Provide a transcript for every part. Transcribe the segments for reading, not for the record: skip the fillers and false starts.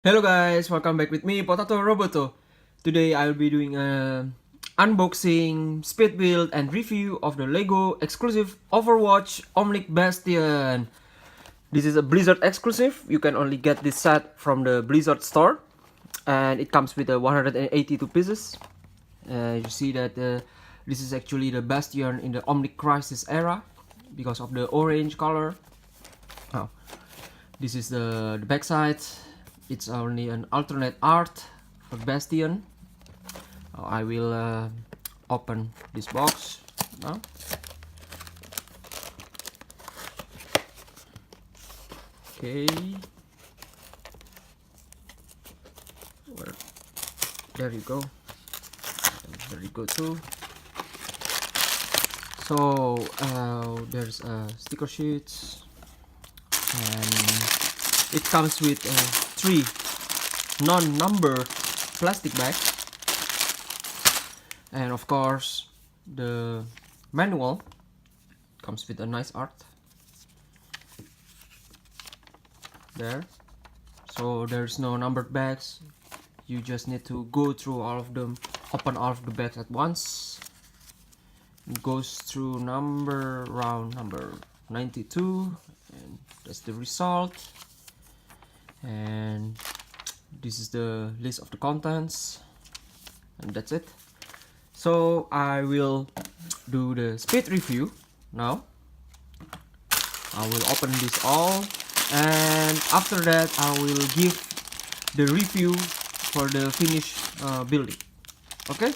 Hello guys, welcome back with me, Potato Roboto. Today I'll be doing a unboxing, speed build and review of the LEGO exclusive Overwatch Omnic Bastion. This is a Blizzard exclusive. You can only get this set from the Blizzard store. And it comes with 182 pieces. You see that this is actually the Bastion in the Omnic Crisis era because of the orange color. Oh, this is the backside. It's only an alternate art for Bastion. I will open this box now. Okay. There you go. There you go too. So there's sticker sheets, and it comes with 3 non-numbered plastic bags, and of course the manual comes with a nice art there. So there's no numbered bags, you just need to go through all of them, open all of the bags at once. It goes through round number 92, and that's the result. And this is the list of the contents, and that's it. So I will do the speed review now. I will open this all, and after that I will give the review for the finished building. Okay.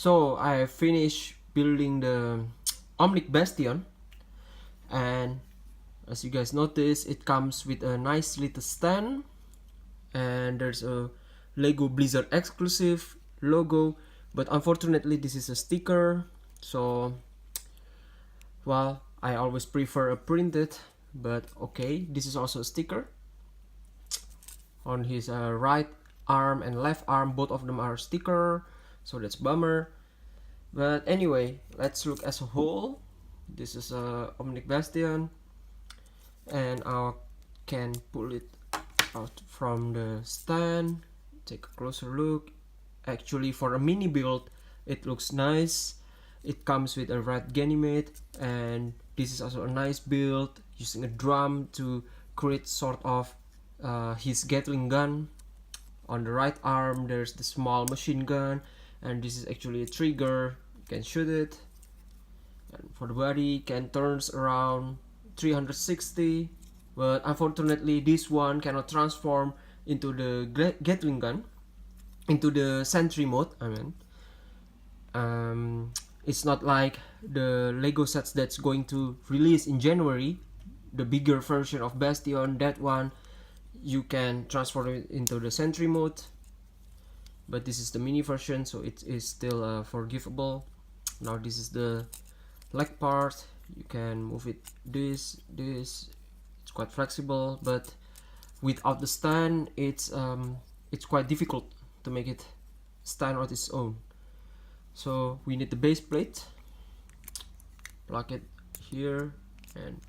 So I finished building the Omnic Bastion, and as you guys notice, it comes with a nice little stand, and there's a LEGO Blizzard exclusive logo, but unfortunately this is a sticker, so well, I always prefer a printed, but okay, this is also a sticker. On his right arm and left arm, both of them are sticker, so that's bummer. But anyway, let's look as a whole. This is a Omnic Bastion, and I can pull it out from the stand. Take a closer look. Actually, for a mini build, it looks nice. It comes with a red Ganymede, and this is also a nice build using a drum to create sort of his Gatling gun. On the right arm there's the small machine gun, and this is actually a trigger. You can shoot it, and for the body can turns around 360, but unfortunately this one cannot transform into the Gatling gun, into the sentry mode. It's not like the Lego sets that's going to release in January, the bigger version of Bastion. That one you can transform it into the sentry mode, but this is the mini version, so it is still forgivable. Now this is the leg part. You can move it this, it's quite flexible, but without the stand it's quite difficult to make it stand on its own. So we need the base plate. Plug it here and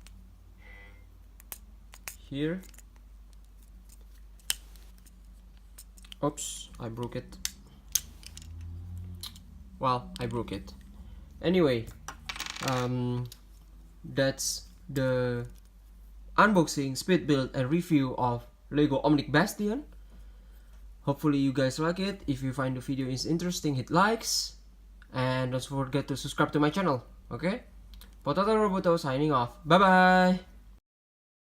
here. Oops, I broke it. Well, I broke it. Anyway, that's the unboxing, speed build and review of LEGO Omnic Bastion. Hopefully you guys like it. If you find the video is interesting, hit likes, and don't forget to subscribe to my channel. Okay? Potato Roboto signing off. Bye bye.